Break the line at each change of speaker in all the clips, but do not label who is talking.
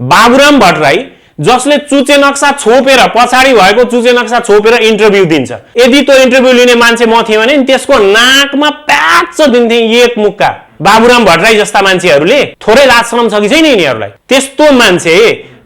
बाबुराम भट्टराई जसले चुचे नक्सा छोपेर पछाडि भएको चुचे नक्सा छोपेर इन्टरभ्यु दिन्छ, यदि त्यो इन्टरभ्यु लिने मान्छे म थिएँ भने त्यसको नाकमा प्याच दिन्थे एक मुक्का। बाबुराम भट्टराई जस्ता मान्छेहरूले थोरै लाज शरम छ कि छैन यिनीहरूलाई? त्यस्तो मान्छे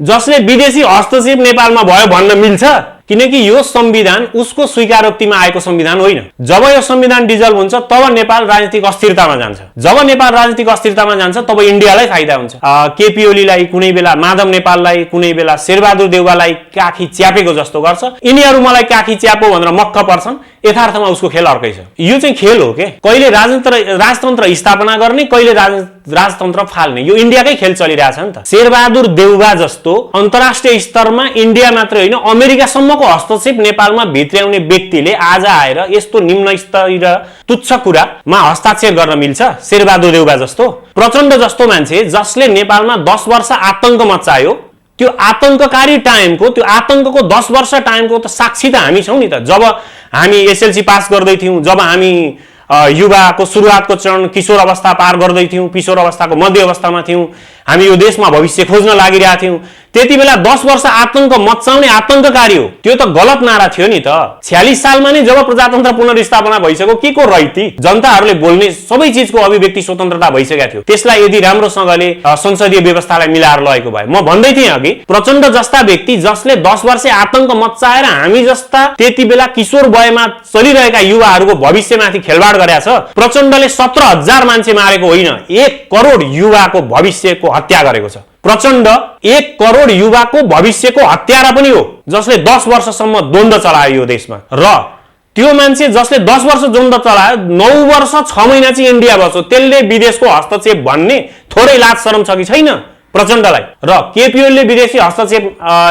जसले विदेशी हस्तक्षेप नेपालमा भयो भन्न मिल्छ? किनकि यो संविधान उसको स्वीकारोक्तिमा आएको संविधान होइन। जब यो संविधान डिजल्भ हुन्छ तब नेपाल राजनीतिक अस्थिरतामा जान्छ। जब नेपाल राजनीतिक अस्थिरतामा जान्छ तब इन्डियालाई फाइदा हुन्छ। केपी ओलीलाई कुनै बेला माधव नेपाललाई, कुनै बेला शेरबहादुर देउवालाई काखी च्यापेको जस्तो गर्छ। यिनीहरू मलाई काखी च्यापो भनेर मक्क पर्छन्। यथार्थमा उसको खेल अर्कै छ। यो चाहिँ खेल हो के? कहिले राजतन्त्र स्थापना गर्ने, कहिले राजतन्त्र फाल्ने, यो इन्डियाकै खेल चलिरहेछ नि त। शेरबहादुर देउवा जस्तो अन्तर्राष्ट्रिय स्तरमा इन्डिया मात्रै होइन अमेरिकासम्मको हस्तक्षेप नेपालमा भित्र्याउने व्यक्तिले आज आएर यस्तो निम्न स्तरीय र तुच्छ कुरामा हस्ताक्षर गर्न मिल्छ? शेरबहादुर देउवा जस्तो, प्रचण्ड जस्तो मान्छे जसले नेपालमा 10 वर्ष आतंक मचायो, त्यो आतंककारी टाइमको, त्यो आतंकको 10 वर्ष टाइमको त साक्षी त हामी छौं नि त। जब हामी एसएलसी पास गर्दै थियौं, जब हामी युवाको सुरुवातको चरण किशोर अवस्था पार गर्दै थियौं, किशोर अवस्थाको मध्य अवस्थामा थियौं, हामी यो देशमा भविष्य खोज्न लागिरहेका थियौं, त्यति बेला 10 वर्ष आतंक मचाउने आतंककारी हो, त्यो त गलत नारा थियो नि त। 46 सालमा नै जब प्रजातन्त्र पुनर्स्थापना भइसक्यो, के को रैती? जनताहरूले बोल्ने सबै चीजको अभिव्यक्ति स्वतन्त्रता भइसकेको थियो। त्यसलाई यदि राम्रोसँगले संसदीय व्यवस्थालाई मिलाएर लगेको भए, म भन्दै थिएँ अघि, प्रचण्ड जस्ता व्यक्ति जसले 10 वर्ष आतंक मचाएर हामी जस्ता त्यति बेला किशोर वयमा चलिरहेका युवाहरूको भविष्यमाथि खेलवाड गरेका छ। प्रचण्डले 17,000 मान्छे मारेको होइन, 1 करोड युवाको भविष्यको हत्या गरेको छ। प्रचण्ड 1 करोड युवाको भविष्यको हत्यारा पनि हो, जसले 10 वर्षसम्म द्वन्द्व चलायो यो देशमा। र त्यो मान्छे जसले 10 वर्ष द्वन्द्व चलायो, 9 वर्ष 6 महिना चाहिँ इन्डिया बस्यो, त्यसले विदेशको हस्तक्षेप भन्ने थोरै लाज शरम छ कि छैन प्रचण्डलाई? र केपी ओलीले विदेशी हस्तक्षेप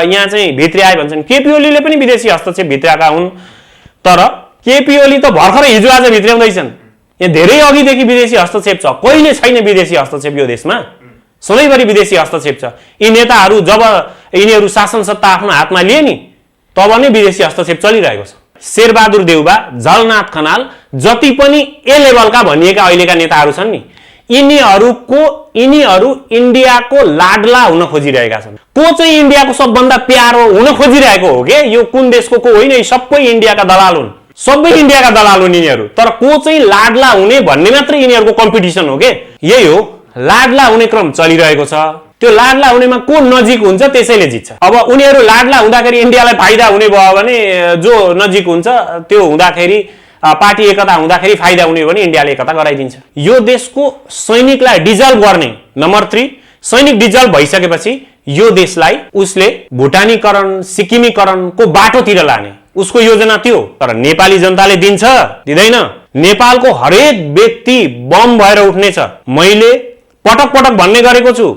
यहाँ चाहिँ भित्र्याए भन्छन्। केपी ओलीले पनि विदेशी हस्तक्षेप भित्र्याएका हुन्, तर केपी ओली त भर्खरै हिजो आज भित्र्याउँदैछन्। यहाँ धेरै अघिदेखि विदेशी हस्तक्षेप छ, कहिले छैन विदेशी हस्तक्षेप यो देशमा, सधैँभरि विदेशी हस्तक्षेप छ। यी नेताहरू जब यिनीहरू शासन सत्ता आफ्नो हातमा लिए नि, तब नै विदेशी हस्तक्षेप चलिरहेको छ। शेरबहादुर देउवा, झलनाथ खनाल, जति पनि ए लेभलका भनिएका अहिलेका नेताहरू छन् नि, यिनीहरू इन्डियाको लाडला हुन खोजिरहेका छन्। को चाहिँ इन्डियाको सबभन्दा प्यारो हुन खोजिरहेको हो के? यो कुन देशको को होइन, सबै इन्डियाका दलाल हुन्, सबै इन्डियाका दलाल हुन् यिनीहरू। तर को चाहिँ लाडला हुने भन्ने मात्रै यिनीहरूको कम्पिटिसन हो के? यही हो, लाडला हुने क्रम चलिरहेको छ। त्यो लाडला हुनेमा को नजिक हुन्छ त्यसैले जित्छ। अब उनीहरू लाडला हुँदाखेरि इन्डियालाई फाइदा हुने भयो भने, जो नजिक हुन्छ त्यो हुँदाखेरि, पार्टी एकता हुँदाखेरि फाइदा हुने हो भने इन्डियाले एकता गराइदिन्छ। यो देशको सैनिकलाई डिजल्भ गर्ने, नम्बर 3, सैनिक डिजल्भ भइसकेपछि यो देशलाई उसले भुटानीकरण, सिक्किमीकरणको बाटोतिर लाने उसको योजना थियो। तर नेपाली जनताले दिन्छ? दिँदैन। नेपालको हरेक व्यक्ति बम भएर उठ्नेछ। मैले पटक पटक भन्ने गरेको छु,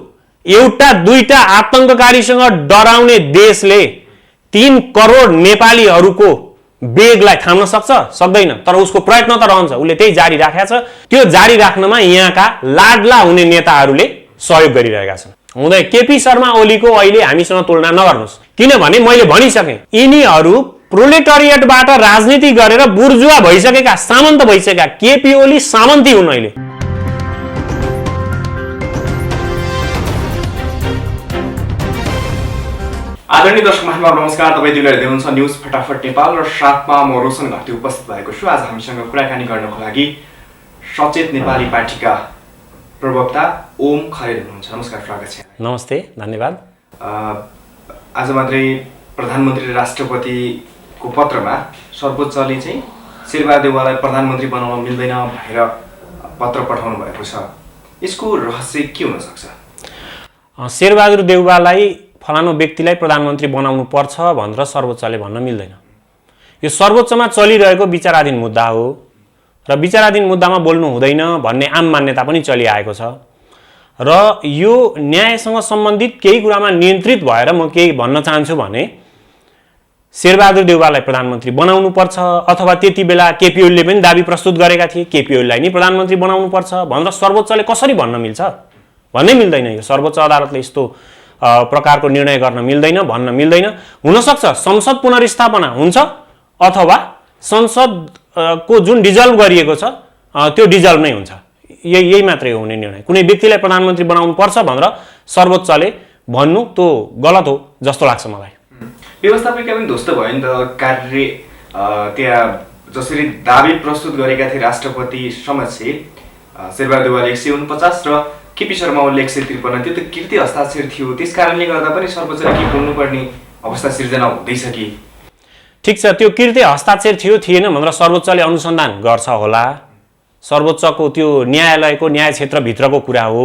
एउटा दुईटा आतंककारीसँग डराउने देशले 3 करोड नेपालीहरूको बेगलाई थाम्न सक्छ? सक्दैन। तर उसको प्रयत्न त रहन्छ, उसले त्यही जारी राखेको छ। त्यो जारी राख्नमा यहाँका लाडला हुने नेताहरूले सहयोग गरिरहेका छन्। हुँदै केपी शर्मा ओलीको अहिले हामीसँग तुलना नगर्नुहोस्, किनभने मैले भनिसकेँ, यिनीहरू प्रोलेटरिएटबाट राजनीति गरेर बुर्जुवा भइसकेका, सामन्त भइसकेका। केपी ओली सामन्ती हुन् अहिले।
आदरणीय दर्शक महानुभाव नमस्कार, तपाईँ दुईले हेर्दै हुनुहुन्छ न्युज फटाफट नेपाल र साथमा म रोशन घाटी उपस्थित भएको छु। आज हामीसँग कुराकानी गर्नको लागि सचेत नेपाली पार्टीका प्रवक्ता ओम खरेल हुनुहुन्छ। नमस्कार, स्वागत छ।
नमस्ते, धन्यवाद।
आज मात्रै प्रधानमन्त्री र राष्ट्रपतिको पत्रमा सर्वोच्चले चाहिँ शेरबहादुर देउवालाई प्रधानमन्त्री बनाउन मिल्दैन भनेर पत्र पठाउनु भएको छ। यसको रहस्य के हुन सक्छ?
शेरबहादुर देउवालाई फलानु व्यक्तिलाई प्रधानमन्त्री बनाउनु पर्छ भनेर सर्वोच्चले भन्न मिल्दैन। यो सर्वोच्चमा चलिरहेको विचाराधीन मुद्दा हो र विचाराधीन मुद्दामा बोल्नु हुँदैन भन्ने आम मान्यता पनि चलिआएको छ। र यो न्यायसँग सम्बन्धित केही कुरामा नियन्त्रित भएर म केही भन्न चाहन्छु भने, शेरबहादुर देउवालाई प्रधानमन्त्री बनाउनु पर्छ, अथवा त्यति बेला केपी ओलीले पनि दाबी प्रस्तुत गरेका थिए केपी ओलीलाई नै प्रधानमन्त्री बनाउनु पर्छ भनेर सर्वोच्चले कसरी भन्न मिल्छ? भन्नै मिल्दैन। यो सर्वोच्च अदालतले यस्तो प्रकारको निर्णय गर्न मिल्दैन, भन्न मिल्दैन। हुनसक्छ संसद पुनर्स्थापना हुन्छ, अथवा संसदको जुन डिजल्भ गरिएको छ त्यो डिजल्भ नै हुन्छ। यही मात्रै हो हुने निर्णय। कुनै व्यक्तिलाई प्रधानमन्त्री बनाउनु पर्छ भनेर सर्वोच्चले भन्नु त्यो गलत हो जस्तो लाग्छ मलाई।
व्यवस्थापिका पनि ध्वस्त भयो नि त। कार्य त्यहाँ जसरी दाबी प्रस्तुत गरेका थिए राष्ट्रपति समक्ष शेरबहादुर देउवाले 149 र केपी शर्मा ओलीले 153, त्यो त कृति हस्ताक्षर थियो। त्यस कारणले गर्दा पनि सर्वोच्चले के बोल्नुपर्ने अवस्था सिर्जना हुँदैछ कि?
ठिक छ, त्यो कृति हस्ताक्षर थियो थिएन भनेर सर्वोच्चले अनुसन्धान गर्छ होला। सर्वोच्चको त्यो न्यायालयको न्याय क्षेत्रभित्रको कुरा हो।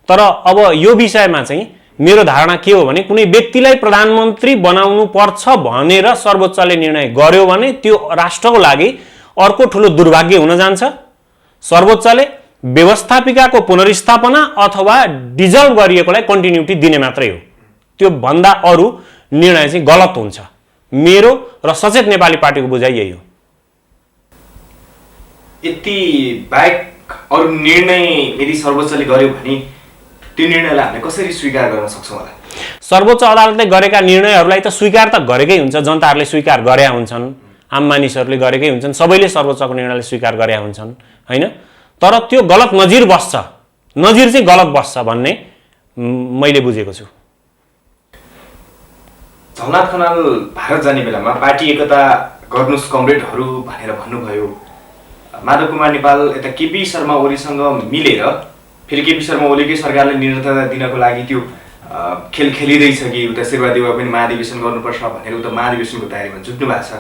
तर अब यो विषयमा चाहिँ मेरो धारणा के हो भने कुनै व्यक्तिलाई प्रधानमन्त्री बनाउनु पर्छ भनेर सर्वोच्चले निर्णय गर्यो भने त्यो राष्ट्रको लागि अर्को ठुलो दुर्भाग्य हुन जान्छ। सर्वोच्चले व्यवस्थापिकाको पुनर्स्थापना अथवा डिजल्भ गरिएकोलाई कन्टिन्युटी दिने मात्रै हो। त्यो भन्दा अरू निर्णय चाहिँ गलत हुन्छ। मेरो र सचेत नेपाली पार्टीको बुझाइ यही हो।
यति बाहेक अरू निर्णय यदि सर्वोच्चले गर्यो भने त्यो निर्णयलाई हामीले कसरी स्वीकार गर्न सक्छौँ होला?
सर्वोच्च अदालतले गरेका निर्णयहरूलाई त स्वीकार त गरेकै हुन्छ, जनताहरूले स्वीकार गरे हुन्छन्, आम मानिसहरूले गरेकै हुन्छन्, सबैले सर्वोच्चको निर्णयलाई स्वीकार गरे हुन्छन् हैन। तर त्यो गलत नजिर बस्छ, नजिर चाहिँ गलत बस्छ भन्ने मैले बुझेको छु।
झलनाथ खनाल भारत जाने बेलामा पार्टी एकता गर्नुस् कमरेडहरू भनेर भन्नुभयो। माधव कुमार नेपाल यता केपी शर्मा ओलीसँग मिलेर फेरि केपी शर्मा ओलीकै सरकारले निरन्तरता दिनको लागि त्यो खेल खेलिँदैछ कि उता शेरबहादुर देउवा पनि महाधिवेशन गर्नुपर्छ भनेर उता महाधिवेशनको तयारीमा जुट्नु भएको छ।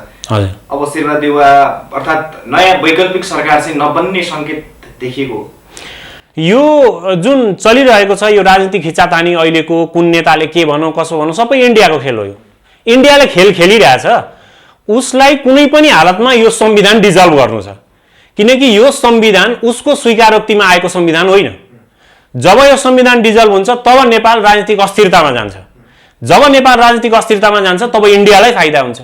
अब शेरबहादुर देउवा अर्थात् नयाँ वैकल्पिक सरकार चाहिँ नबन्ने सङ्केत देखिएको हो।
यो जुन चलिरहेको छ यो राजनीतिक खिचातानी अहिलेको कुन नेताले के भनौँ कसो भनौँ सबै इन्डियाको खेल हो। यो इन्डियाले खेल खेलिरहेछ, उसलाई कुनै पनि हालतमा यो संविधान डिजल्भ गर्नु छ, किनकि यो संविधान उसको स्वीकारोक्तिमा आएको संविधान होइन। जब यो संविधान डिजल्भ हुन्छ तब नेपाल राजनीतिक अस्थिरतामा जान्छ। जब नेपाल राजनीतिक अस्थिरतामा जान्छ तब इन्डियालाई फाइदा हुन्छ।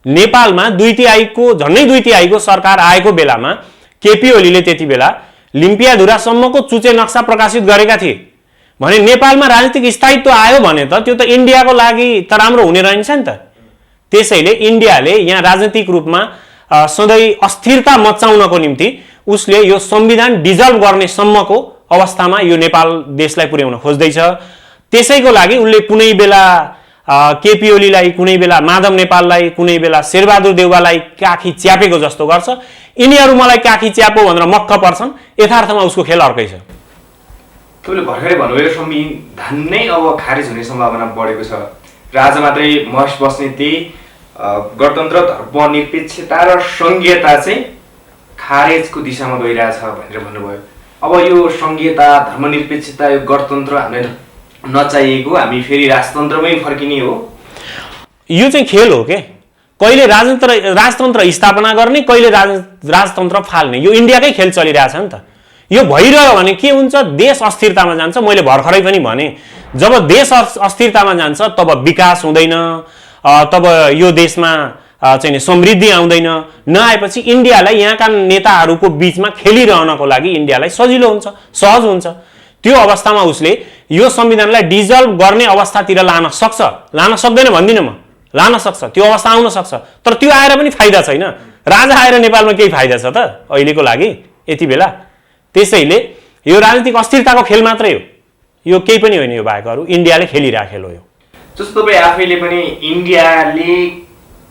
नेपालमा दुई तिहाईको सरकार आएको बेलामा केपी ओलीले त्यति बेला लिम्पियाधुरासम्मको चुचे नक्सा प्रकाशित गरेका थिए भने नेपालमा राजनीतिक स्थायित्व आयो भने त त्यो त इन्डियाको लागि त राम्रो हुने रहन्छ नि त। त्यसैले इन्डियाले यहाँ राजनीतिक रूपमा सधैँ अस्थिरता मचाउनको निम्ति उसले यो संविधान डिजल्भ गर्ने सम्मको अवस्थामा यो नेपाल देशलाई पुर्याउन खोज्दैछ। त्यसैको लागि उनले कुनै बेला केपी ओलीलाई, कुनै बेला माधव नेपाललाई, कुनै बेला शेरबहादुर देउवालाई काखी च्यापेको जस्तो गर्छ। यिनीहरू मलाई काखी च्यापो भनेर मक्क पर्छन्, यथार्थमा उसको खेल अर्कै छ।
तपाईँले भर्खरै भन्नुभयो संविधान नै अब खारेज हुने सम्भावना बढेको छ। र आज मात्रै महेश बस्नेतले गणतन्त्र, धर्मनिरपेक्षता र संघीयता चाहिँ खारेजको दिशामा गइरहेछ भनेर भन्नुभयो। अब यो संघीयता, धर्मनिरपेक्षता, यो गणतन्त्र हामीलाई नचाहिएको, हामी फेरि राजतन्त्रमै फर्किने हो।
यो चाहिँ खेल हो के, कहिले राजतन्त्र स्थापना गर्ने, कहिले राजतन्त्र फाल्ने, यो इन्डियाकै खेल चलिरहेछ नि त। यो भइरह्यो भने के हुन्छ, देश अस्थिरतामा जान्छ। मैले भर्खरै पनि भने जब देश अस्थिरतामा जान्छ तब विकास हुँदैन, तब यो देशमा चाहिँ समृद्धि आउँदैन। नआएपछि इन्डियालाई यहाँका नेताहरूको बिचमा खेलिरहनको लागि इन्डियालाई सजिलो हुन्छ, सहज हुन्छ। त्यो अवस्थामा उसले यो संविधानलाई डिजल्भ गर्ने अवस्थातिर लान सक्छ, लान सक्दैन भन्दिनँ म, लान सक्छ, त्यो अवस्था आउन सक्छ। तर त्यो आएर पनि फाइदा छैन। राजा आएर नेपालमा केही फाइदा छ त अहिलेको लागि यति बेला? त्यसैले यो राजनीतिक अस्थिरताको खेल मात्रै हो, यो केही पनि होइन। यो बाहेक अरू इन्डियाले खेलिरहेको खेल हो यो।
जस्तो तपाईँ आफैले पनि इन्डियाले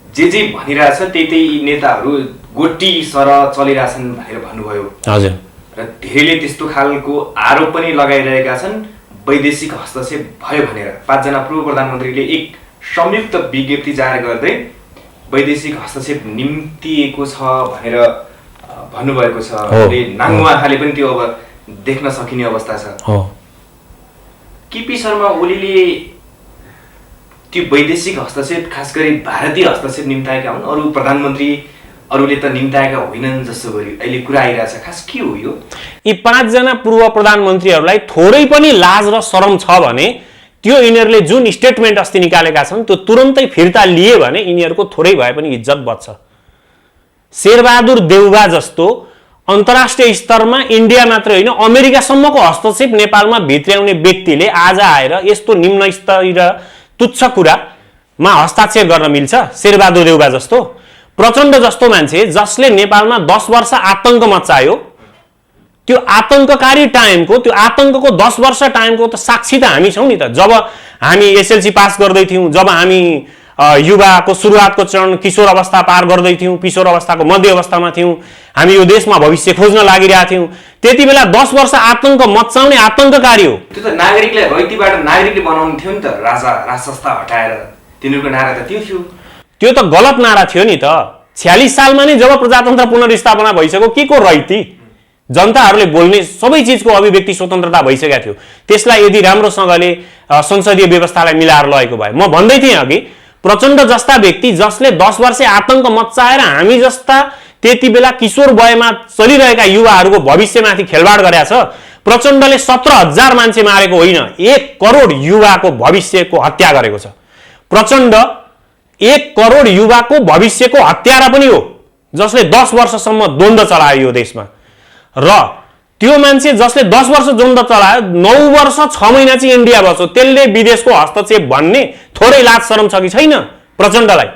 जे भनिरहेछ त्यही नेताहरू गोटी सर चलिरहेछन् भनेर भन्नुभयो।
हजुर।
र धेरैले त्यस्तो खालको आरोप पनि लगाइरहेका छन् वैदेशिक हस्तक्षेप भयो भनेर। 5 जना पूर्व प्रधानमन्त्रीले एक संयुक्त विज्ञप्ति जारी गर्दै वैदेशिक हस्तक्षेप निम्तिएको छ भनेर भन्नुभएको छ। नाङ्गो आँखाले पनि त्यो अब देख्न सकिने अवस्था छ। केपी शर्मा ओलीले त्यो वैदेशिक हस्तक्षेप, खास गरी भारतीय हस्तक्षेप निम्ताएका हुन्, अरू प्रधानमन्त्रीहरूले त निम्ताएका होइनन् जस्तो गरी अहिले कुरा आइरहेछ। खास के हो यो?
यी 5 जना पूर्व प्रधानमन्त्रीहरूलाई थोरै पनि लाज र शरम छ भने त्यो यिनीहरूले जुन स्टेटमेन्ट अस्ति निकालेका छन् त्यो तुरन्तै फिर्ता लिए भने यिनीहरूको थोरै भए पनि इज्जत बच्छ। शेरबहादुर देउवा जस्तो अन्तर्राष्ट्रिय स्तरमा इन्डिया मात्रै होइन अमेरिकासम्मको हस्तक्षेप नेपालमा भित्र्याउने व्यक्तिले आज आएर यस्तो निम्न स्तरीय र तुच्छ कुरामा हस्ताक्षर गर्न मिल्छ? शेरबहादुर देउवा जस्तो, प्रचण्ड जस्तो मान्छे जसले नेपालमा 10 वर्ष आतंक मचायो, त्यो आतंककारी टाइमको, त्यो आतंकको 10 वर्ष टाइमको त साक्षी त हामी छौँ नि त। जब हामी एसएलसी पास गर्दै थियौँ, जब हामी युवाको सुरुवातको चरण किशोर अवस्था पार गर्दै थियौँ, किशोर अवस्थाको मध्य अवस्थामा थियौँ, हामी यो देशमा भविष्य खोज्न लागिरहेका थियौँ, त्यति बेला 10 वर्ष आतंक मच्चाउने आतंककारी हो।
त्यो त नागरिकलाई रैतीबाट नागरिकले बनाउनु थियो नि त। राज संस्था हटाएर तिनीहरूको नारा त त्यो थियो।
त्यो त गलत नारा थियो नि त। 46 सालमा नै जब प्रजातन्त्र पुनर्स्थापना भइसक्यो, के को रैती? जनताहरूले बोल्ने सबै चिजको अभिव्यक्ति स्वतन्त्रता भइसकेको थियो। त्यसलाई यदि राम्रोसँगले संसदीय व्यवस्थालाई मिलाएर लगेको भए, म भन्दै थिएँ अघि, प्रचण्ड जस्ता व्यक्ति जसले 10 वर्ष आतंक मच्चाएर हामी जस्ता त्यति बेला किशोर वयमा चलिरहेका युवाहरूको भविष्यमाथि खेलवाड गरेका छ। प्रचण्डले 17,000 मान्छे मारेको होइन, 1 करोड युवाको भविष्यको हत्या गरेको छ। प्रचण्ड 1 करोड युवाको भविष्यको हत्यारा पनि हो, जसले 10 वर्षसम्म द्वन्द्व चलायो यो देशमा। र त्यो मान्छे जसले 10 वर्ष द्वन्द्व चलायो, 9 वर्ष 6 महिना चाहिँ इन्डिया बस्यो, त्यसले विदेशको हस्तक्षेप भन्ने थोरै लाज शरम छ कि छैन प्रचण्डलाई?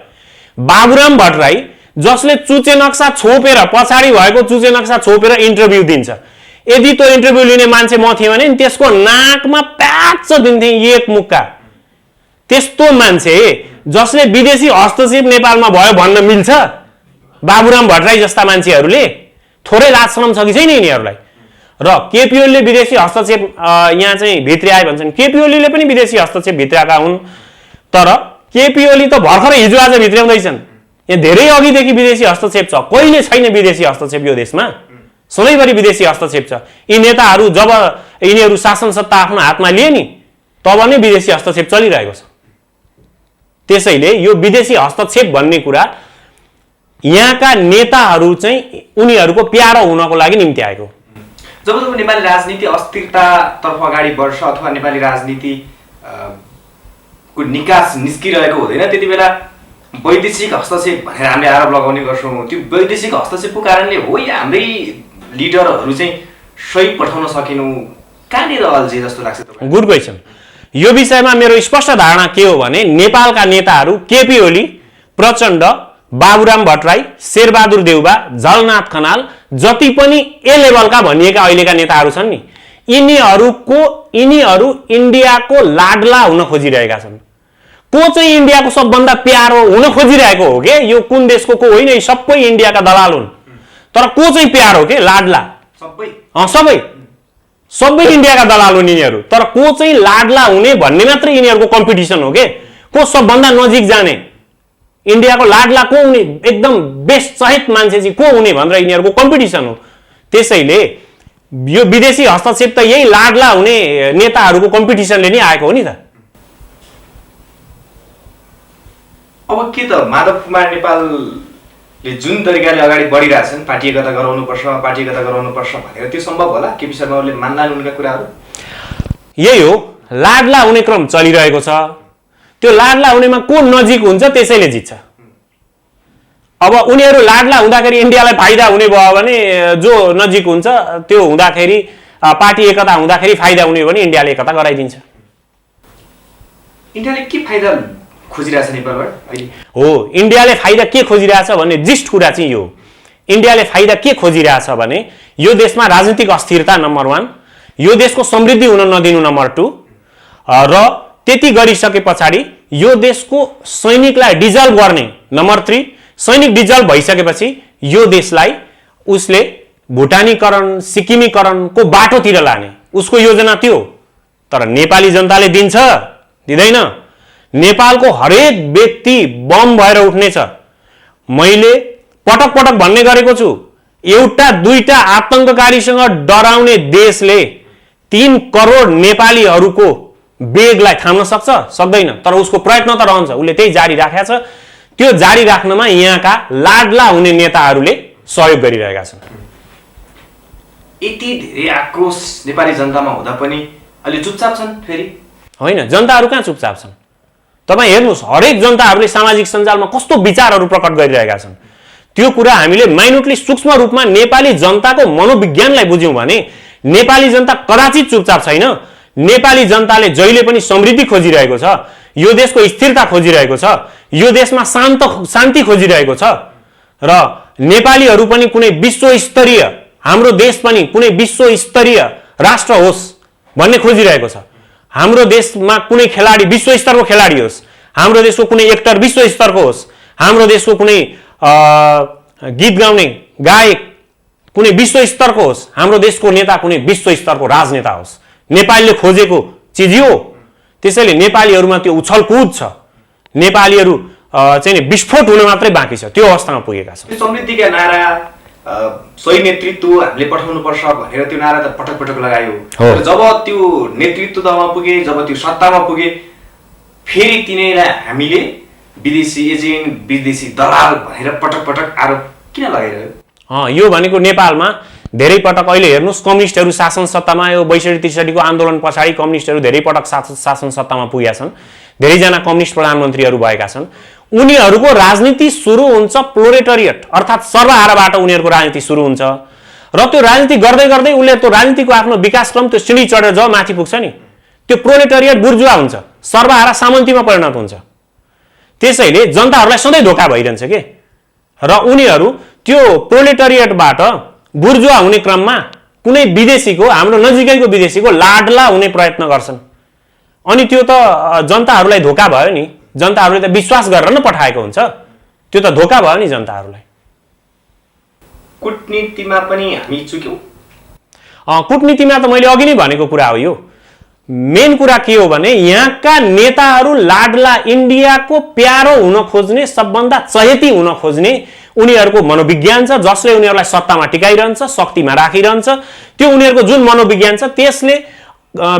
बाबुराम भट्टराई जसले चुचे नक्सा छोपेर, पछाडि भएको चुचे नक्सा छोपेर इन्टरभ्यू दिन्छ, यदि त्यो इन्टरभ्यू लिने मान्छे म थिएँ भने त्यसको नाकमा प्याच दिन्थे एक मुक्का। त्यस्तो मान्छे जसले विदेशी हस्तक्षेप नेपालमा भयो भन्न मिल्छ? बाबुराम भट्टराई जस्ता मान्छेहरूले थोरै लाज शरम छ कि छैन यिनीहरूलाई? र केपी ओलीले विदेशी हस्तक्षेप यहाँ चाहिँ भित्र्याए भन्छन्। केपी ओलीले पनि विदेशी हस्तक्षेप भित्र्याएका हुन्, तर केपी ओली त भर्खरै हिजो आज भित्र्याउँदैछन्। यहाँ धेरै अघिदेखि विदेशी हस्तक्षेप छ, कहिले छैन विदेशी हस्तक्षेप यो देशमा, सधैँभरि विदेशी हस्तक्षेप छ। यी नेताहरू जब यिनीहरू शासन सत्ता आफ्नो हातमा लिए नि, तब नै विदेशी हस्तक्षेप चलिरहेको छ। त्यसैले यो विदेशी हस्तक्षेप भन्ने कुरा यहाँका नेताहरू चाहिँ उनीहरूको प्यारो हुनको लागि निम्ति आएको।
जब जब नेपाली राजनीति अस्थिरतातर्फ अगाडि बढ्छ अथवा नेपाली राजनीति को निकास निस्किरहेको हुँदैन, त्यति बेला वैदेशिक हस्तक्षेप भनेर हामीले आरोप लगाउने गर्छौँ। त्यो वैदेशिक हस्तक्षेपको कारणले हो या हाम्रै लिडरहरू चाहिँ सही पठाउन सकेनौँ? कहाँनिर अल्झे जस्तो लाग्छ तपाईँ?
Good question. यो विषयमा मेरो स्पष्ट धारणा के हो भने, नेपालका नेताहरू केपी ओली, प्रचण्ड, बाबुराम भट्टराई, शेरबहादुर देउबा, झलनाथ खनाल, जति पनि ए लेभलका भनिएका अहिलेका नेताहरू छन् नि, यिनीहरू इन्डियाको लाडला हुन खोजिरहेका छन्। को चाहिँ इन्डियाको सबभन्दा प्यारो हुन खोजिरहेको हो के? यो कुन देशको को होइन, सबै इन्डियाका दलाल हुन्। तर को चाहिँ प्यारो हो के? लाडला सबै इन्डियाका दलाल हुन् यिनीहरू। तर को चाहिँ लाडला हुने भन्ने मात्रै यिनीहरूको कम्पिटिसन हो के? को सबभन्दा नजिक जाने, इन्डियाको लाडला को हुने, एकदम बेस्ट सहित मान्छे चाहिँ को हुने भनेर यिनीहरूको कम्पिटिसन हो। त्यसैले यो विदेशी हस्तक्षेप त यही लाडला हुने नेताहरूको कम्पिटिसनले नै आएको हो नि त।
अब के त माधव कुमार नेपालले जुन तरिकाले अगाडि बढिरहेछन्, पार्टी एकता गराउनुपर्छ भनेर, त्यो सम्भव होला? केपी शर्मा ओलीले मान्लान् उनका कुराहरू?
यही हो, लाडला हुने क्रम चलिरहेको छ। त्यो लाडला हुनेमा को नजिक हुन्छ त्यसैले जित्छ। अब उनीहरू लाडला हुँदाखेरि इन्डियालाई फाइदा हुने भयो भने, जो नजिक हुन्छ त्यो हुँदाखेरि, पार्टी एकता हुँदाखेरि फाइदा हुने हो भने इन्डियाले एकता गराइदिन्छ।
इन्डियाले के फाइदा खोजिरहेछ नेपालबाट अहिले?
हो, इन्डियाले फाइदा के खोजिरहेछ भन्ने जिस्ट कुरा चाहिँ यो। इन्डियाले फाइदा के खोजिरहेछ भने, यो देशमा राजनीतिक अस्थिरता नम्बर 1, यो देशको समृद्धि हुन नदिनु नम्बर 2, र त्यति गरिसके पछाडि यो देशको सैनिकलाई डिजल्भ गर्ने नम्बर 3। सैनिक डिजल्भ भइसकेपछि यो देशलाई उसले भुटानीकरण, सिक्किमीकरणको बाटोतिर लाने उसको योजना त्यो। तर नेपाली जनताले दिन्छ? दिँदैन। नेपालको हरेक व्यक्ति बम भएर उठ्नेछ। मैले पटक पटक भन्ने गरेको छु, एउटा दुईटा आतंककारीसँग डराउने देशले 3 करोड नेपालीहरूको बेगलाई थाम्न सक्छ? सक्दैन। तर उसको प्रयत्न त रहन्छ, उसले त्यही जारी राखेको छ। त्यो जारी राख्नमा यहाँका लाडला हुने नेताहरूले सहयोग गरिरहेका छन्।
यति धेरै आक्रोश नेपाली जनतामा हुँदा पनि अहिले चुपचाप छन् फेरि? होइन,
जनताहरू कहाँ चुपचाप छन्? तपाईँ हेर्नुहोस्, हरेक जनताहरूले सामाजिक सञ्जालमा कस्तो विचारहरू प्रकट गरिरहेका छन्। त्यो कुरा हामीले माइन्युटली सूक्ष्म रूपमा नेपाली जनताको मनोविज्ञानलाई बुझ्यौँ भने नेपाली जनता कदाचित चुपचाप छैन। नेपाली जनताले जहिले पनि समृद्धि खोजिरहेको छ, यो देशको स्थिरता खोजिरहेको छ, यो देशमा शान्ति खोजिरहेको छ, र नेपालीहरू पनि कुनै विश्वस्तरीय हाम्रो देश पनि कुनै विश्व स्तरीय राष्ट्र होस् भन्ने खोजिरहेको छ। हाम्रो देशमा कुनै खेलाडी विश्व स्तरको खेलाडी होस्, हाम्रो देशको कुनै एक्टर विश्व स्तरको होस्, हाम्रो देशको कुनै गीत गाउने गायक कुनै विश्व स्तरको होस्, हाम्रो देशको नेता कुनै विश्व स्तरको राजनेता होस्। नेपालीले खोजेको चिज यो। त्यसैले नेपालीहरूमा त्यो उछलकुद छ, नेपालीहरू चाहिँ विस्फोट हुन मात्रै बाँकी छ, त्यो अवस्थामा पुगेका छन्।
समृद्धिका नारा सही नेतृत्व हामीले पठाउनुपर्छ भनेर त्यो नारा त पटक पटक लगायो, र जब त्यो नेतृत्वमा पुगे, जब त्यो सत्तामा पुगे, फेरि तिनीलाई हामीले विदेशी एजेन्ट, विदेशी दलाल भनेर पटक पटक आरोप किन लगाइरह्यो?
यो भनेको नेपालमा धेरै पटक अहिले हेर्नुहोस् कम्युनिस्टहरू शासन सत्तामा, यो 62-63 को आन्दोलन पछाडि कम्युनिस्टहरू धेरै पटक शासन सत्तामा पुगेका छन्, धेरैजना कम्युनिस्ट प्रधानमन्त्रीहरू भएका छन्। उनीहरूको राजनीति सुरु हुन्छ प्रोलेटरिएट अर्थात् सर्वहाराबाट उनीहरूको राजनीति सुरु हुन्छ, र त्यो राजनीति गर्दै गर्दै उसले त्यो राजनीतिको आफ्नो विकासक्रम त्यो सिँढी चढेर जब माथि पुग्छ नि, त्यो प्रोलेटरिएट बुर्जुवा हुन्छ, सर्वहारा सामन्तीमा परिणत हुन्छ। त्यसैले जनताहरूलाई सधैँ धोका भइरहन्छ के, र उनीहरू त्यो प्रोलेटरिएटबाट बुर्जुवा हुने क्रममा कुनै विदेशीको, हाम्रो नजिकैको विदेशीको लाडला हुने प्रयत्न गर्छन्। अनि त्यो त जनताहरूलाई धोका भयो नि, जनताहरूले त विश्वास गरेर नै पठाएको हुन्छ, त्यो त धोका भयो नि जनताहरूलाई।
कूटनीतिमा पनि हामी चुक्यौँ।
कूटनीतिमा त मैले अघि नै भनेको कुरा हो। यो मेन कुरा के हो भने यहाँका नेताहरू लाडला, इन्डियाको प्यारो हुन खोज्ने, सबभन्दा चहेती हुन खोज्ने उनीहरूको मनोविज्ञान छ, जसले उनीहरूलाई सत्तामा टिकाइरहन्छ, शक्तिमा राखिरहन्छ। त्यो उनीहरूको जुन मनोविज्ञान छ त्यसले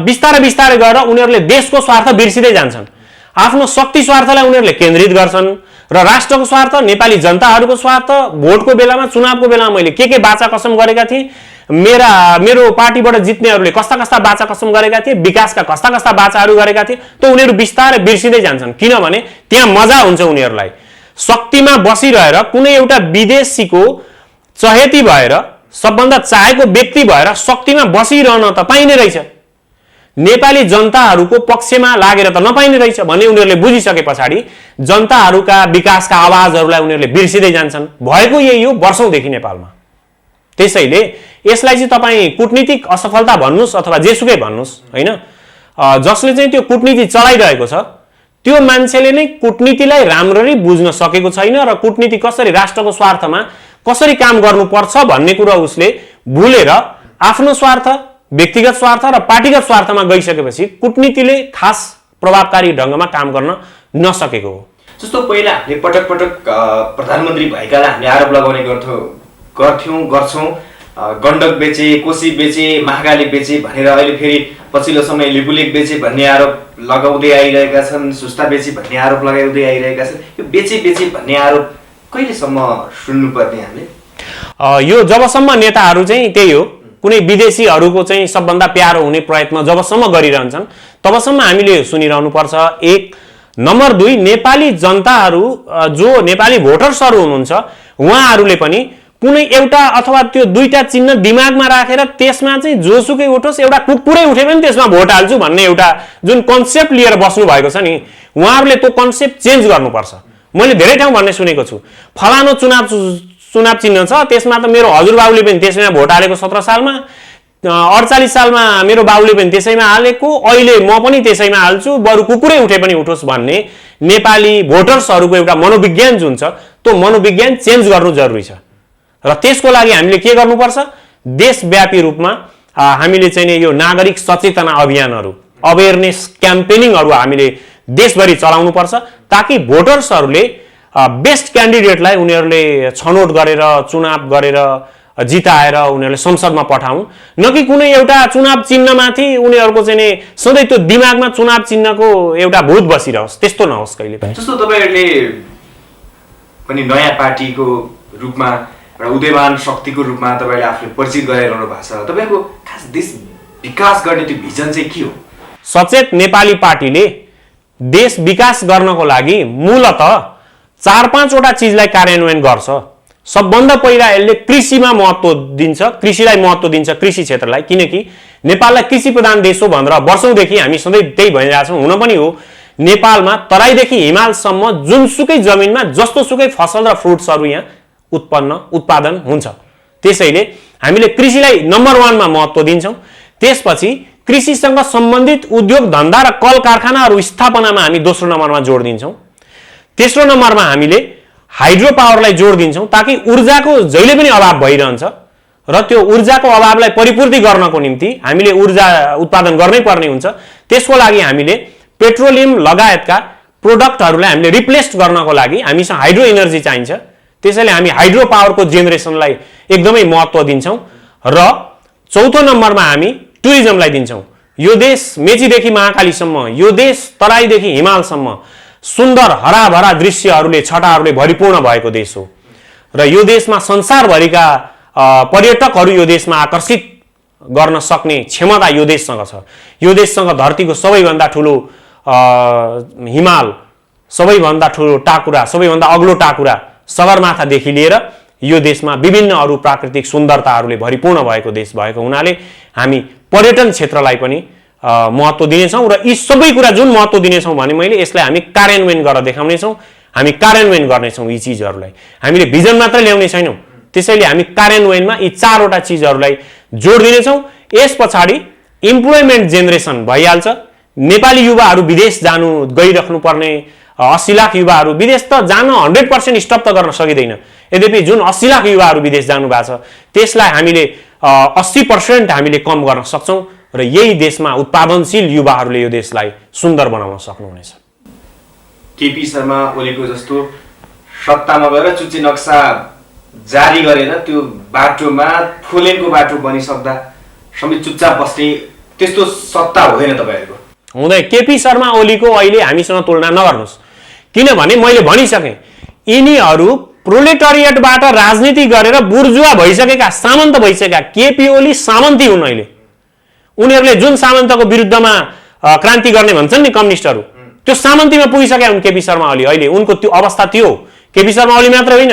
बिस्तारै बिस्तारै गएर उनीहरूले देशको स्वार्थ बिर्सिँदै जान्छन्, आफ्नो शक्ति स्वार्थलाई उनीहरूले केन्द्रित गर्छन्, र राष्ट्रको स्वार्थ, नेपाली जनताहरूको स्वार्थ, भोटको बेलामा, चुनावको बेलामा मैले के बाचा कसम गरेका थिएँ, मेरो पार्टीबाट जित्नेहरूले कस्ता कस्ता बाचा कसम गरेका थिए, विकासका कस्ता कस्ता बाचाहरू गरेका थिए, त उनीहरू बिस्तारै बिर्सिँदै जान्छन्। किनभने त्यहाँ मजा हुन्छ उनीहरूलाई, शक्तिमा बसिरहेर कुनै एउटा विदेशीको चहेती भएर, सबभन्दा चाहेको व्यक्ति भएर शक्तिमा बसिरहन त पाइने रहेछ, नेपाली जनताहरूको पक्षमा लागेर त नपाइने रहेछ भन्ने उनीहरूले बुझिसके पछाडि जनताहरूका विकासका आवाजहरूलाई उनीहरूले बिर्सिँदै जान्छन्। भएको यही हो वर्षौंदेखि नेपालमा। त्यसैले यसलाई चाहिँ तपाईँ कूटनीतिक असफलता भन्नुहोस् अथवा जेसुकै भन्नुहोस्, होइन, जसले चाहिँ त्यो कूटनीति चलाइरहेको छ त्यो मान्छेले नै कूटनीतिलाई राम्ररी बुझ्न सकेको छैन, र कूटनीति कसरी राष्ट्रको स्वार्थमा कसरी काम गर्नुपर्छ भन्ने कुरा उसले भुलेर आफ्नो स्वार्थ, व्यक्तिगत स्वार्थ र पार्टीगत स्वार्थमा गइसकेपछि कूटनीतिले खास प्रभावकारी ढङ्गमा काम गर्न नसकेको हो।
जस्तो पहिला हामीले पटक पटक प्रधानमन्त्री भएकालाई हामीले आरोप लगाउने गर्छौँ, गण्डक बेचे, कोशी बेचे, महाकाली बेचे भनेर अहिले फेरि पछिल्लो समय लिपुलेक बेचे भन्ने आरोप लगाउँदै आइरहेका छन्, सुस्ता बेचे भन्ने आरोप लगाउँदै आइरहेका छन्। यो बेचे भन्ने आरोप कहिलेसम्म सुन्नुपर्ने हामीले?
यो जबसम्म नेताहरू चाहिँ त्यही हो, कुनै विदेशीहरूको चाहिँ सबभन्दा प्यारो हुने प्रयत्न जबसम्म गरिरहन्छन् तबसम्म हामीले सुनिरहनु पर्छ। एक नम्बर 2, नेपाली जनताहरू जो नेपाली भोटर्सहरू हुनुहुन्छ उहाँहरूले पनि कुनै एउटा अथवा त्यो दुईटा चिन्ह दिमागमा राखेर त्यसमा चाहिँ जोसुकै उठोस्, एउटा कुकुरै उठे पनि त्यसमा भोट हाल्छु भन्ने एउटा जुन कन्सेप्ट लिएर बस्नु भएको छ नि, उहाँहरूले त्यो कन्सेप्ट चेन्ज गर्नुपर्छ। मैले धेरै ठाउँ भन्ने सुनेको छु, फलानो चुनाव चिन्ह छ, त्यसमा त मेरो हजुरबाबुले पनि त्यसैमा भोट हालेको 17 सालमा, 48 सालमा मेरो बाबुले पनि त्यसैमा हालेको, अहिले म पनि त्यसैमा हाल्छु, बरु कुकुरै उठे पनि उठोस् भन्ने नेपाली भोटर्सहरूको एउटा मनोविज्ञान जुन छ त्यो मनोविज्ञान चेन्ज गर्नु जरुरी छ। र त्यसको लागि हामीले के गर्नुपर्छ, देशव्यापी रूपमा हामीले चाहिँ यो नागरिक सचेतना अभियानहरू, अवेरनेस क्याम्पेनिङहरू हामीले देशभरि चलाउनुपर्छ, ताकि भोटर्सहरूले बेस्ट क्यान्डिडेटलाई उनीहरूले छनौट गरेर चुनाव गरेर जिताएर उनीहरूले संसदमा पठाउन्, न कि कुनै एउटा चुनाव चिन्हमाथि उनीहरूको चाहिँ सधैँ त्यो दिमागमा चुनाव चिन्हको एउटा भूत बसिरहोस्, त्यस्तो नहोस् कहिले पनि।
जस्तो तपाईँहरूले पनि नयाँ पार्टीको रूपमा र उदयमान शक्तिको रूपमा तपाईँले आफूले परिचित गराइरहनु भएको छ, तपाईँको खास देश विकास गर्ने त्यो भिजन चाहिँ के हो?
सचेत नेपाली पार्टीले देश विकास गर्नको लागि मूलतः 4-5 वटा चिजलाई कार्यान्वयन गर्छ। सबभन्दा पहिला यसले कृषिमा महत्त्व दिन्छ, कृषिलाई महत्त्व दिन्छ, कृषि क्षेत्रलाई, किनकि नेपाललाई कृषि प्रधान देश हो भनेर वर्षौंदेखि हामी सधैँ त्यही भनिरहेका छौँ। हुन पनि हो, नेपालमा तराईदेखि हिमालसम्म जुनसुकै जमिनमा जस्तोसुकै फसल र फ्रुट्सहरू यहाँ उत्पादन हुन्छ। त्यसैले हामीले कृषिलाई नम्बर 1 मा महत्त्व दिन्छौँ। त्यसपछि कृषिसँग सम्बन्धित उद्योग धन्दा र कल कारखानाहरू स्थापनामा हामी दोस्रो नम्बरमा जोड दिन्छौँ। तेस्रो नम्बरमा हामीले हाइड्रो पावरलाई जोड दिन्छौँ ताकि ऊर्जाको जहिले पनि अभाव भइरहन्छ र त्यो ऊर्जाको अभावलाई परिपूर्ति गर्नको निम्ति हामीले ऊर्जा उत्पादन गर्नै पर्ने हुन्छ। त्यसको लागि हामीले पेट्रोलियम लगायतका प्रोडक्टहरूलाई हामीले रिप्लेस गर्नको लागि हामीसँग हाइड्रो एनर्जी चाहिन्छ। त्यसैले हामी हाइड्रो पावरको जेनेरेसनलाई एकदमै महत्त्व दिन्छौँ र चौथो नम्बरमा हामी टुरिज्मलाई दिन्छौँ। यो देश मेचीदेखि महाकालीसम्म, यो देश तराईदेखि हिमालसम्म सुन्दर हराभरा दृश्यहरूले छटाहरूले भरिपूर्ण भएको देश हो र यो देशमा संसारभरिका पर्यटकहरू यो देशमा आकर्षित गर्न सक्ने क्षमता यो देशसँग छ। यो देशसँग धरतीको सबैभन्दा ठुलो हिमाल, सबैभन्दा ठुलो टाकुरा, सबैभन्दा अग्लो टाकुरा सगरमाथादेखि लिएर यो देशमा विभिन्न अरू प्राकृतिक सुन्दरताहरूले भरिपूर्ण भएको देश भएको हुनाले हामी पर्यटन क्षेत्रलाई पनि महत्त्व दिनेछौँ र यी सबै कुरा जुन महत्त्व दिनेछौँ भने मैले यसलाई हामी कार्यान्वयन गरेर देखाउनेछौँ। हामी कार्यान्वयन गर्नेछौँ यी चिजहरूलाई। हामीले भिजन मात्र ल्याउने छैनौँ, त्यसैले हामी कार्यान्वयनमा यी 4वटा चिजहरूलाई जोड दिनेछौँ। यस पछाडि इम्प्लोइमेन्ट जेनेरेसन भइहाल्छ। नेपाली युवाहरू विदेश जानु गइराख्नु पर्ने 80 लाख युवाहरू विदेश त जान 100% स्टप त गर्न सकिँदैन। यद्यपि जुन 80 लाख युवाहरू विदेश जानु भएको छ त्यसलाई हामीले 80% हामीले कम गर्न सक्छौँ र यही देशमा उत्पादनशील युवाहरूले यो देशलाई सुन्दर बनाउन सक्नुहुनेछ।
केपी शर्मा ओलीको जस्तो सत्तामा गएर चुच्चे नक्सा जारी गरेर त्यो बाटोमा फोलेनको बाटो बनिसक्दा समेत चुपचाप बस्ने त्यस्तो सत्ता हुँदैन तपाईहरुको?
हुँदैन। केपी शर्मा ओलीको अहिले हामीसँग तुलना नगर्नुहोस्, किनभने मैले भनिसकेँ यिनीहरू प्रोलेटरिएटबाट राजनीति गरेर बुर्जुवा भइसकेका, सामन्त भइसकेका। केपी ओली सामन्ती हुन्। अहिले उनीहरूले जुन सामन्तको विरुद्धमा क्रान्ति गर्ने भन्छन् नि कम्युनिस्टहरू, त्यो सामन्तीमा पुगिसकेका हुन् केपी शर्मा ओली। अहिले उनको त्यो अवस्था त्यो हो। केपी शर्मा ओली मात्र होइन,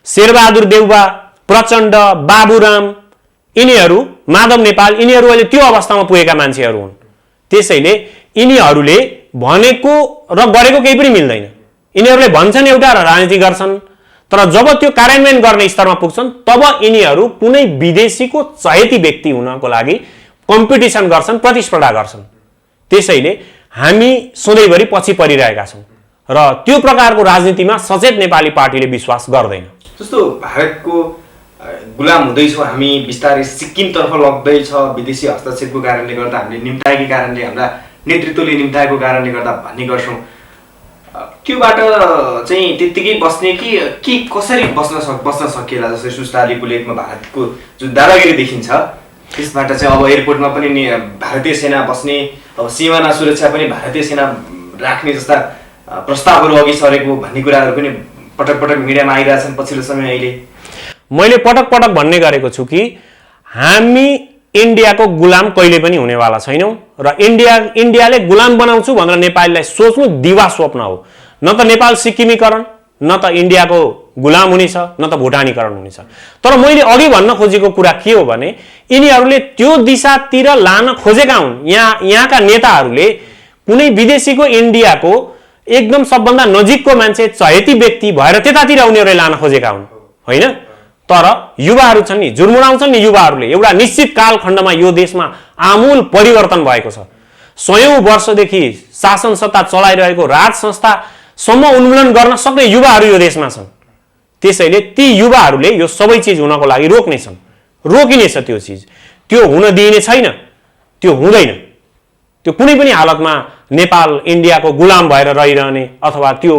शेरबहादुर देउवा, प्रचण्ड, बाबुराम, यिनीहरू, माधव नेपाल, यिनीहरू अहिले त्यो अवस्थामा पुगेका मान्छेहरू हुन्। त्यसैले यिनीहरूले भनेको र गरेको केही पनि मिल्दैन। यिनीहरूले भन्छन् एउटा र राजनीति गर्छन्, तर जब त्यो कार्यान्वयन गर्ने स्तरमा पुग्छन् तब यिनीहरू कुनै विदेशीको चहेती व्यक्ति हुनको लागि कम्पिटिसन गर्छन्, प्रतिस्पर्धा गर्छन्। त्यसैले हामी सधैँभरि पछि परिरहेका छौँ र त्यो प्रकारको राजनीतिमा सचेत नेपाली पार्टीले विश्वास गर्दैन।
जस्तो भारतको गुलाम हुँदैछौँ हामी, बिस्तारै सिक्किमतर्फ लग्दैछ विदेशी हस्तक्षेपको कारणले गर्दा, हामीले निम्ताएकै कारणले, हाम्रा नेतृत्वले निम्ताएको कारणले गर्दा भन्ने गर्छौँ। त्योबाट चाहिँ त्यत्तिकै बस्ने कि कसरी बस्न सकिएला? जस्तै सुस्तालीको लेखमा भारतको जुन दादागिरी देखिन्छ त्यसबाट चाहिँ अब एयरपोर्टमा पनि भारतीय सेना बस्ने, अब सीमाना सुरक्षा पनि भारतीय सेना राख्ने जस्ता प्रस्तावहरू अघि सरेको भन्ने कुराहरू पनि पटक पटक मिडियामा आइरहेछन् पछिल्लो समय। अहिले
मैले पटक पटक भन्ने गरेको छु कि हामी इन्डियाको गुलाम कहिले पनि हुनेवाला छैनौँ र इन्डियाले गुलाम बनाउँछु भनेर नेपालीलाई सोच्नु दिवा स्वप्न हो। न त नेपाल सिक्किमीकरण, न त इन्डियाको गुलाम हुनेछ, न त भुटानीकरण हुनेछ। तर मैले अघि भन्न खोजेको कुरा के हो भने यिनीहरूले त्यो दिशातिर लान खोजेका हुन्। यहाँका नेताहरूले कुनै विदेशीको, इन्डियाको एकदम सबभन्दा नजिकको मान्छे, चहेती व्यक्ति भएर त्यतातिर उनीहरूले लान खोजेका हुन्, होइन? तर युवाहरू छन् नि, जुर्मुराउँछन् नि युवाहरूले। एउटा निश्चित कालखण्डमा यो देशमा आमूल परिवर्तन भएको छ। 100औं वर्षदेखि शासन सत्ता चलाइरहेको राज संस्थासम्म उन्मूलन गर्न सक्ने युवाहरू यो देशमा छन्। त्यसैले ती युवाहरूले यो सबै चिज हुनको लागि रोक्नेछन्, रोकिनेछ। त्यो चिज त्यो हुन दिइने छैन, त्यो हुँदैन। त्यो कुनै पनि हालतमा नेपाल इन्डियाको गुलाम भएर रहिरहने अथवा त्यो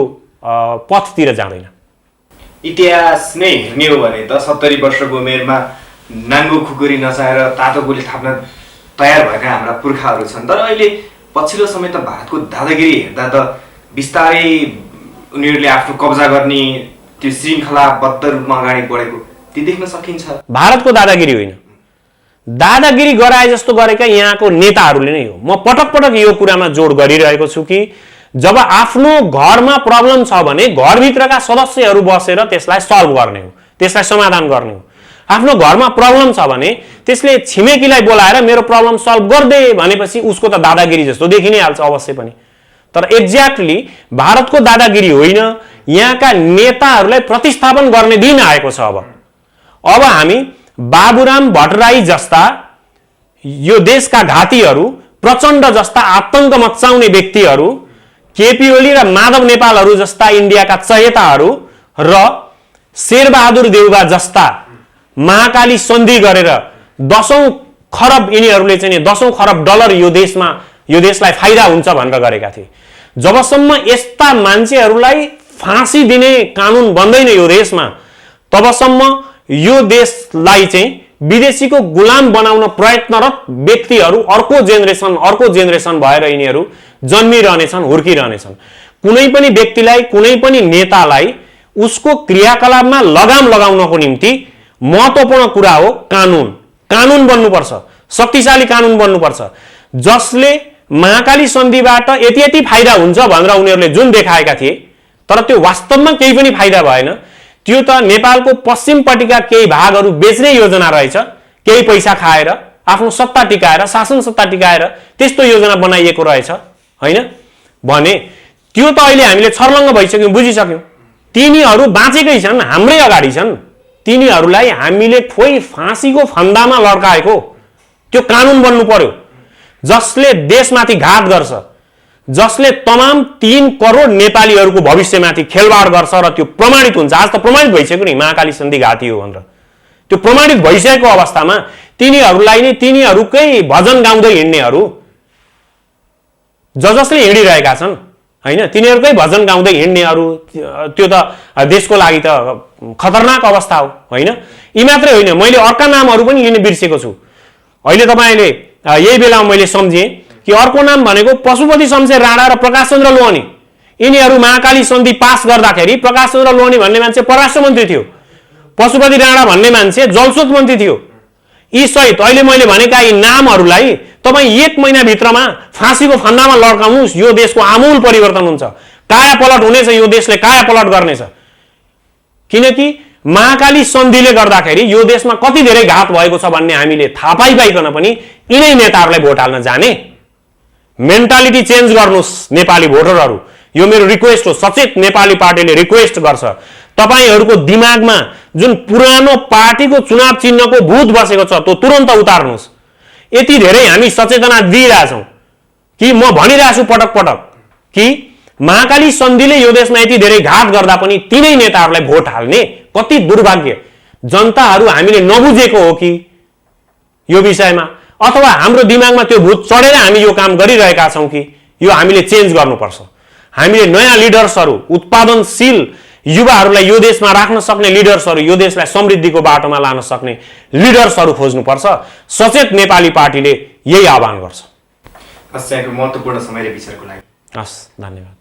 पथतिर जाँदैन।
इतिहास नै हेर्ने हो भने त 70 वर्षको उमेरमा नाङ्गो खुकुरी नचाहेर तातो गोली थाप्न तयार भएका हाम्रा पुर्खाहरू छन्। तर अहिले पछिल्लो समय त भारतको दादागिरी हेर्दा त बिस्तारै उनीहरूले आफ्नो कब्जा गर्ने त्यो श्रृङ्खलाबद्ध रूपमा अगाडि बढेको ती देख्न सकिन्छ।
भारतको दादागिरी होइन, दादागिरी गराए जस्तो गरेका यहाँको नेताहरूले नै हो। म पटक पटक यो कुरामा जोड गरिरहेको छु कि जब आफ्नो घरमा प्रब्लम छ भने घरभित्रका सदस्यहरू बसेर त्यसलाई सल्भ गर्ने हो, त्यसलाई समाधान गर्ने हो। आफ्नो घरमा प्रब्लम छ भने त्यसले छिमेकीलाई बोलाएर मेरो प्रब्लम सल्भ गर्दे भनेपछि उसको त दादागिरी जस्तो देखि नै हाल्छ अवश्य पनि। तर एक्ज्याक्टली भारतको दादागिरी होइन, यहाँका नेताहरूलाई प्रतिस्थापन गर्ने दिन आएको छ। अब हामी बाबुराम भट्टराई जस्ता यो देशका घातीहरू, प्रचण्ड जस्ता आतंक मचाउने व्यक्तिहरू, केपी ओली र माधव नेपालहरू जस्ता इन्डियाका चहेताहरू र शेरबहादुर देउवा जस्ता महाकाली सन्धि गरेर 10औं खरब यिनीहरूले चाहिँ 10औं खरब डलर यो देशलाई फाइदा हुन्छ भनेर गरेका थिए। जबसम्म यस्ता मान्छेहरूलाई फाँसी दिने कानुन बन्दैन यो देशमा, तबसम्म यो देशलाई चाहिँ विदेशीको गुलाम बनाउन प्रयत्नरत व्यक्तिहरू अर्को जेनेरेसन भएर यिनीहरू जन्मिरहनेछन्, हुर्किरहनेछन्। कुनै पनि व्यक्तिलाई, कुनै पनि नेतालाई उसको क्रियाकलापमा लगाम लगाउनको निम्ति महत्त्वपूर्ण कुरा हो कानुन बन्नुपर्छ, शक्तिशाली कानुन बन्नुपर्छ, जसले महाकाली सन्धिबाट यति फाइदा हुन्छ भनेर उनीहरूले जुन देखाएका थिए, तर त्यो वास्तवमा केही पनि फाइदा भएन। त्यो त नेपालको पश्चिमपट्टिका केही भागहरू बेच्ने योजना रहेछ, केही पैसा खाएर आफ्नो सत्ता टिकाएर, शासन सत्ता टिकाएर त्यस्तो योजना बनाइएको रहेछ हैन भने त्यो त अहिले हामीले छर्लङ्ग भइसक्यौँ, बुझिसक्यौँ। तिनीहरू बाँचेकै छन्, हाम्रै अगाडि छन्। तिनीहरूलाई हामीले खोइ फाँसीको फन्दामा लड्काएको त्यो कानुन बन्नु पर्यो, जसले देशमाथि घात गर्छ, जसले तमाम 3 करोड नेपालीहरूको भविष्यमाथि खेलवाड गर्छ र त्यो प्रमाणित हुन्छ। आज त प्रमाणित भइसक्यो नि महाकाली सन्धि घाती हो भनेर। त्यो प्रमाणित भइसकेको अवस्थामा तिनीहरूलाई नै, तिनीहरूकै भजन गाउँदै हिँड्नेहरू जसले हिँडिरहेका छन् हैन, तिनीहरूकै भजन गाउँदै हिँड्नेहरू, त्यो त देशको लागि त खतरनाक अवस्था हो हैन। यी मात्रै होइन, मैले अर्का नामहरू पनि लिन बिर्सेको छु। अहिले तपाईँले यही बेलामा मैले सम्झेँ कि अर्को नाम भनेको पशुपति शमशेर राणा र प्रकाश चन्द्र लोहनी। यिनीहरू महाकाली सन्धि पास गर्दाखेरि प्रकाश चन्द्र लोहनी भन्ने मान्छे परराष्ट्र मन्त्री थियो, पशुपति राणा भन्ने मान्छे जलस्रोत मन्त्री थियो। यी सहित अहिले मैले भनेका यी नामहरूलाई तपाईँ 1 महिनाभित्रमा फाँसीको फन्दामा लड्काउनुहोस्, यो देशको आमूल परिवर्तन हुन्छ, कायापलट हुनेछ, यो देशले कायापलट गर्नेछ। किनकि महाकाली सन्धिले गर्दाखेरि यो देशमा कति धेरै घात भएको छ भन्ने हामीले थाहा पाइकन पनि यिनै नेताहरूलाई भोट हाल्न जाने। मेन्टालिटी चेन्ज गर्नुहोस् नेपाली भोटरहरू, यो मेरो रिक्वेस्ट हो। सचेत नेपाली पार्टीले रिक्वेस्ट गर्छ, तपाईहरूको दिमागमा जुन पुरानो पार्टीको चुनाव चिन्हको भूत बसेको छ त्यो तुरन्त उतार्नुहोस्। यति धेरै हामी सचेतना दिइरहेछौँ कि म भनिरहेछु पटक पटक कि महाकाली सन्धिले यो देशमा यति धेरै घात गर्दा पनि तिनै नेताहरूलाई भोट हाल्ने कति दुर्भाग्य। जनताहरू हामीले नबुझेको हो कि यो विषयमा, अथवा हाम्रो दिमागमा त्यो भूत चढेर हामी यो काम गरिरहेका छौँ कि यो हामीले चेन्ज गर्नुपर्छ। हामीले नयाँ लिडर्सहरू, उत्पादनशील युवाहरूलाई यो देशमा राख्न सक्ने लिडर्सहरू, यो देशलाई समृद्धिको बाटोमा लान सक्ने लिडर्सहरू खोज्नुपर्छ। सचेत नेपाली पार्टीले यही आह्वान गर्छ।
हस्, यहाँको महत्त्वपूर्ण समय र विचारको लागि
हस्, धन्यवाद।